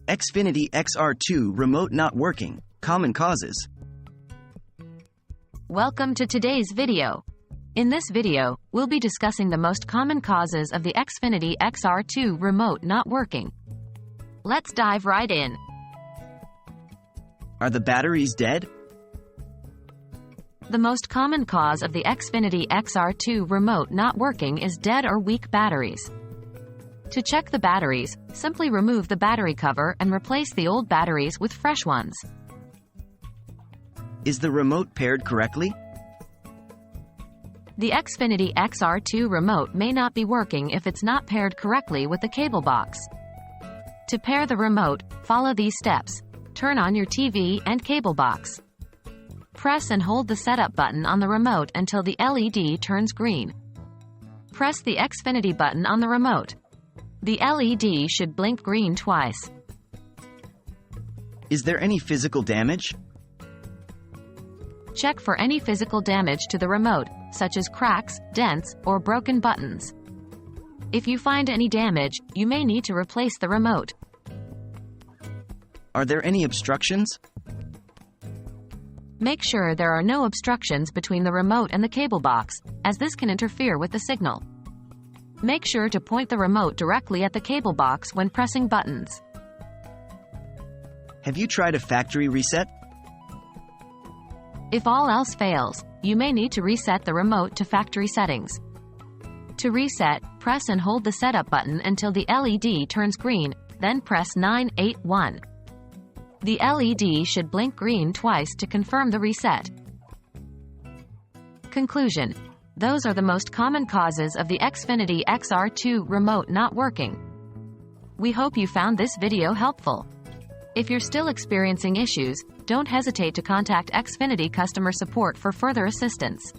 Xfinity XR2 remote not working, common causes. Welcome to today's video. In this video, we'll be discussing the most common causes of the Xfinity XR2 remote not working. Let's dive right in. Are the batteries dead? The most common cause of the Xfinity XR2 remote not working is dead or weak batteries. To check the batteries, simply remove the battery cover and replace the old batteries with fresh ones. Is the remote paired correctly? The Xfinity XR2 remote may not be working if it's not paired correctly with the cable box. To pair the remote, follow these steps. Turn on your TV and cable box. Press and hold the setup button on the remote until the LED turns green. Press the Xfinity button on the remote. The LED should blink green twice. Is there any physical damage? Check for any physical damage to the remote, such as cracks, dents, or broken buttons. If you find any damage, you may need to replace the remote. Are there any obstructions? Make sure there are no obstructions between the remote and the cable box, as this can interfere with the signal. Make sure to point the remote directly at the cable box when pressing buttons. Have you tried a factory reset? If all else fails, you may need to reset the remote to factory settings. To reset, press and hold the setup button until the LED turns green, then press 981. The LED should blink green twice to confirm the reset. Conclusion: those are the most common causes of the Xfinity XR2 remote not working. We hope you found this video helpful. If you're still experiencing issues, don't hesitate to contact Xfinity customer support for further assistance.